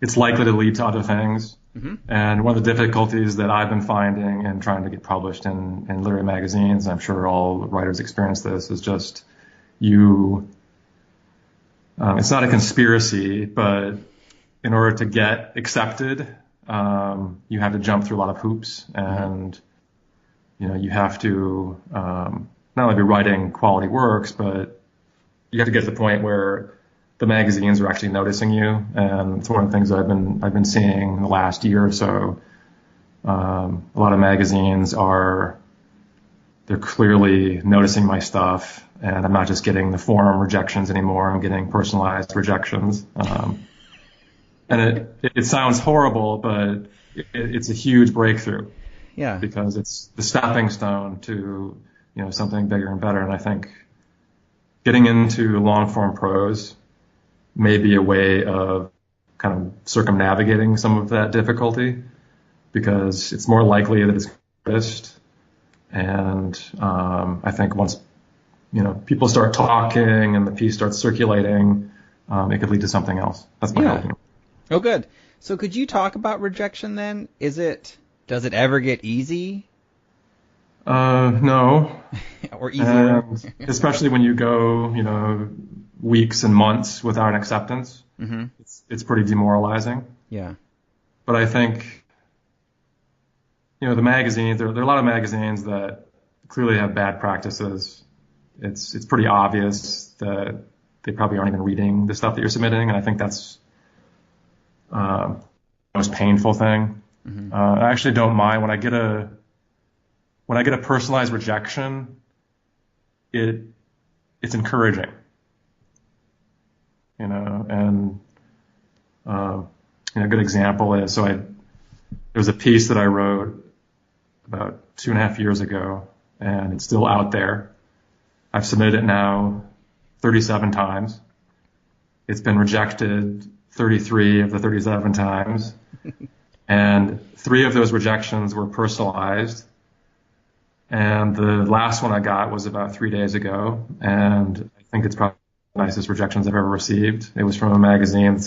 it's likely to lead to other things. Hmm. And one of the difficulties that I've been finding in trying to get published in literary magazines, I'm sure all writers experience this, is just you, it's not a conspiracy, but in order to get accepted, you have to jump through a lot of hoops, and you have to not only be writing quality works, but you have to get to the point where the magazines are actually noticing you. And it's one of the things I've been seeing in the last year or so. A lot of magazines they're clearly noticing my stuff, and I'm not just getting the forum rejections anymore. I'm getting personalized rejections. And it sounds horrible, but it's a huge breakthrough. Yeah. Because it's the stepping stone to, something bigger and better. And I think getting into long form prose may be a way of kind of circumnavigating some of that difficulty, because it's more likely that it's noticed. And I think once people start talking and the piece starts circulating, it could lead to something else. That's my opinion. Oh, good. So could you talk about rejection then? Does it ever get easy? No. Or easier? Especially when you go, weeks and months without an acceptance. Mm-hmm. It's pretty demoralizing. Yeah. But I think, the magazines, there are a lot of magazines that clearly have bad practices. It's pretty obvious that they probably aren't even reading the stuff that you're submitting, and I think that's the most painful thing. Mm-hmm. I actually don't mind when I get a personalized rejection. It's encouraging, and a good example is there was a piece that I wrote about 2.5 years ago, and it's still out there. I've submitted it now 37 times. It's been rejected 33 of the 37 times. And 3 of those rejections were personalized. And the last one I got was about 3 days ago. And I think it's probably the nicest rejections I've ever received. It was from a magazine.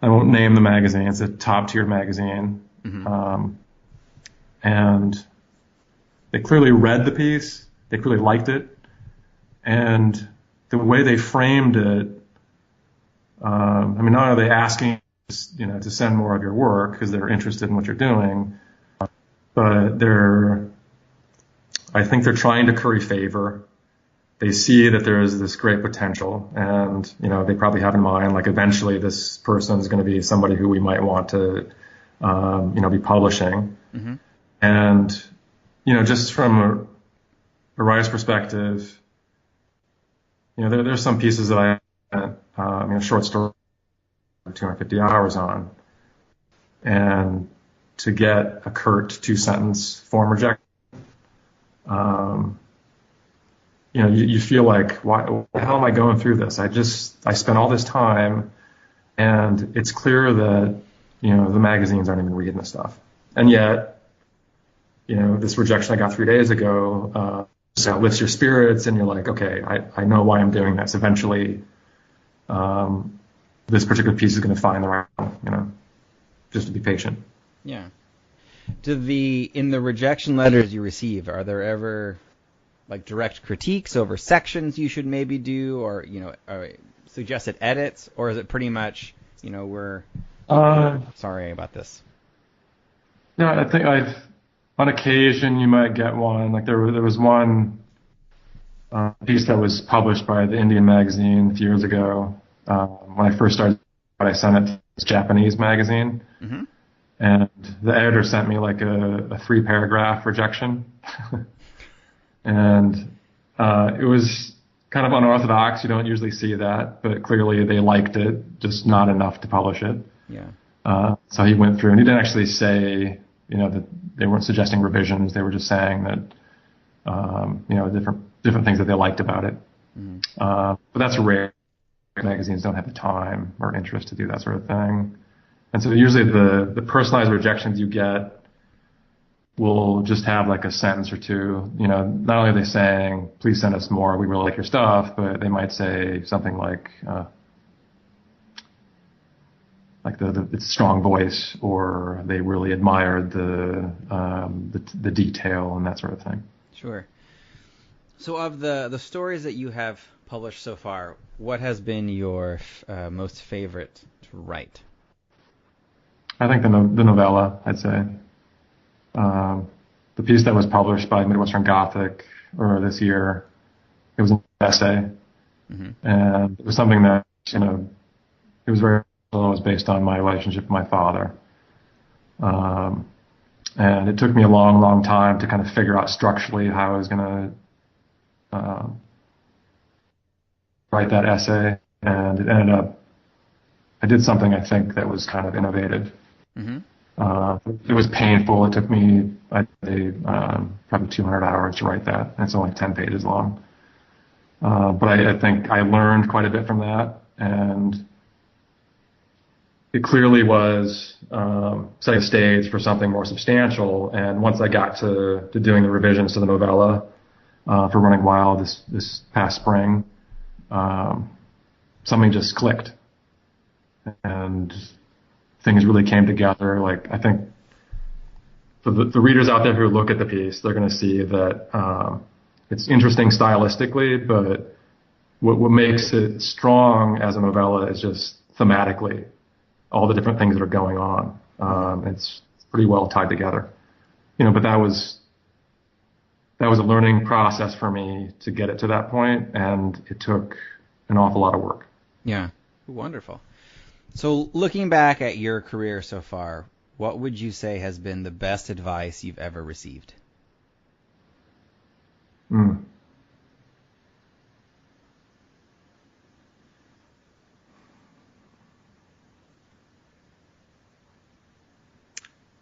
I won't name the magazine. It's a top tier magazine. Mm-hmm. And they clearly read the piece. They clearly liked it. And the way they framed it, not are they asking, to send more of your work because they're interested in what you're doing, but I think they're trying to curry favor. They see that there is this great potential, and, they probably have in mind, like, eventually this person is going to be somebody who we might want to, be publishing. Mm-hmm. And, just from a writer's perspective, there's some pieces that I short story 250 hours on, and to get a curt 2-sentence form rejection, you feel like, why the hell am I going through this? I spent all this time, and it's clear that the magazines aren't even reading this stuff, and yet this rejection I got 3 days ago so it lifts your spirits, and you're like, okay, I know why I'm doing this. Eventually, this particular piece is going to find the right one, just to be patient. Yeah. In the rejection letters you receive, are there ever like direct critiques over sections you should maybe do, or suggested edits, or is it pretty much we're sorry about this? No, I think on occasion you might get one. Like there was one piece that was published by the Indian magazine a few years ago. When I first started, I sent it to this Japanese magazine, mm-hmm. and the editor sent me like a 3-paragraph rejection, and it was kind of unorthodox. You don't usually see that, but clearly they liked it, just not enough to publish it. Yeah. So he went through, and he didn't actually say, that they weren't suggesting revisions. They were just saying that, different things that they liked about it. Mm-hmm. But that's rare. Magazines don't have the time or interest to do that sort of thing. And so usually the personalized rejections you get will just have like a sentence or two. Not only are they saying, please send us more, we really like your stuff, but they might say something like, like its strong voice, or they really admired the detail and that sort of thing. Sure. So of the stories that you have published so far, what has been your most favorite to write? I think the novella, I'd say. The piece that was published by Midwestern Gothic earlier this year, it was an essay, and it was something that, it was very, it was based on my relationship with my father. And it took me a long, long time to kind of figure out structurally how I was going to write that essay, and it ended up, I did something I think that was kind of innovative. It was painful. It took me, I'd say, probably 200 hours to write that, and it's only 10 pages long. But I think I learned quite a bit from that, and it clearly was setting the stage for something more substantial. And once I got to doing the revisions to the novella for Running Wild this past spring, something just clicked, and things really came together. Like, I think for the readers out there who look at the piece, they're going to see that it's interesting stylistically, but what makes it strong as a novella is just thematically all the different things that are going on. It's pretty well tied together, but that was a learning process for me to get it to that point, and it took an awful lot of work. Yeah, wonderful. So looking back at your career so far, what would you say has been the best advice you've ever received?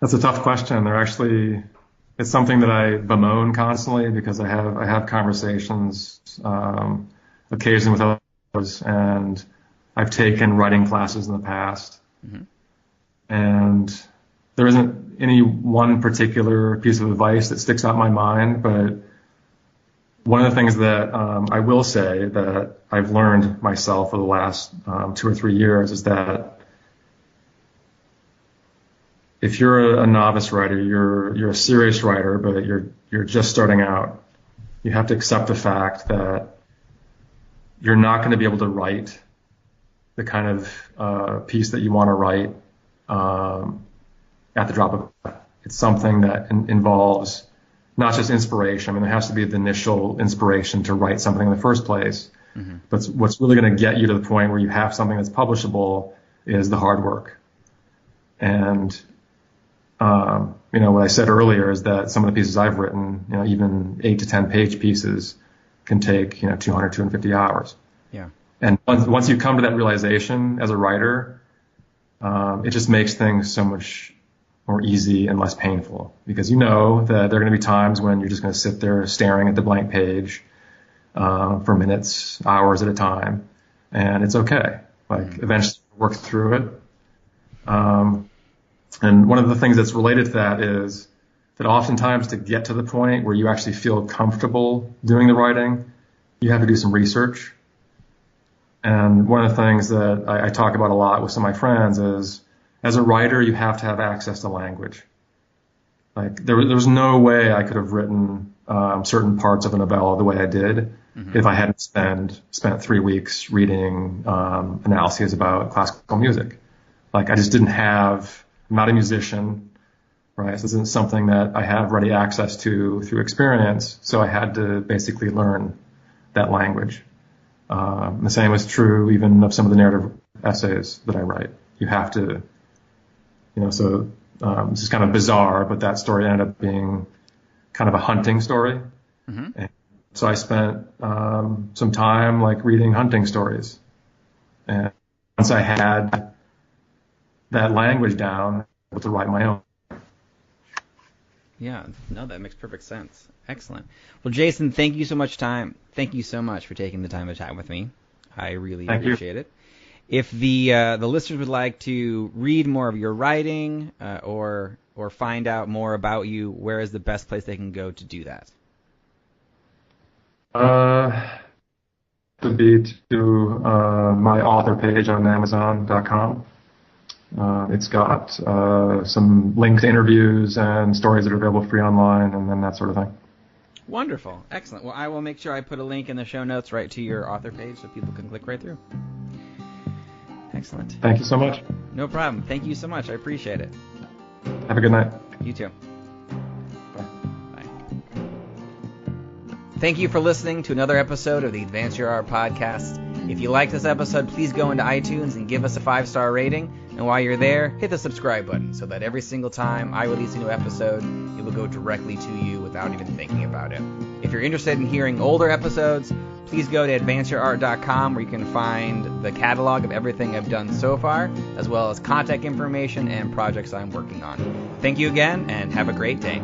That's a tough question. It's something that I bemoan constantly, because I have conversations occasionally with others, and I've taken writing classes in the past, and there isn't any one particular piece of advice that sticks out in my mind, but one of the things that I will say that I've learned myself for the last 2 or 3 years is that if you're a novice writer, you're a serious writer, but you're just starting out, you have to accept the fact that you're not going to be able to write the kind of piece that you want to write at the drop of a hat. It's something that involves not just inspiration. I mean, there has to be the initial inspiration to write something in the first place. But what's really going to get you to the point where you have something that's publishable is the hard work. And what I said earlier is that some of the pieces I've written, even 8 to 10 page pieces, can take 200, 250 hours. Yeah. And once you come to that realization as a writer, it just makes things so much more easy and less painful, because that there are going to be times when you're just going to sit there staring at the blank page for minutes, hours at a time, and it's okay. Eventually work through it. And one of the things that's related to that is that oftentimes, to get to the point where you actually feel comfortable doing the writing, you have to do some research. And one of the things that I talk about a lot with some of my friends is, as a writer, you have to have access to language. There was no way I could have written certain parts of a novella the way I did if I hadn't spent 3 weeks reading analyses about classical music. I just didn't have. I'm not a musician, right? So this isn't something that I have ready access to through experience. So I had to basically learn that language. The same is true even of some of the narrative essays that I write. You have to, this is kind of bizarre, but that story ended up being kind of a hunting story. And so I spent some time reading hunting stories. And once I had that language down, I was able to write my own. Yeah, no, that makes perfect sense. Excellent. Well, Jason, thank you so much for taking the time to chat with me. I really appreciate it. If the listeners would like to read more of your writing or find out more about you, where is the best place they can go to do that? Would be to my author page on Amazon.com. It's got some linked interviews and stories that are available free online, and then that sort of thing. Wonderful. Excellent. Well, I will make sure I put a link in the show notes right to your author page so people can click right through. Excellent. Thank you so much. No problem. Thank you so much. I appreciate it. Have a good night. You too. Bye. Thank you for listening to another episode of the Advance Your Art podcast. If you like this episode, please go into iTunes and give us a 5-star rating. And while you're there, hit the subscribe button so that every single time I release a new episode, it will go directly to you without even thinking about it. If you're interested in hearing older episodes, please go to advanceyourart.com where you can find the catalog of everything I've done so far, as well as contact information and projects I'm working on. Thank you again, and have a great day.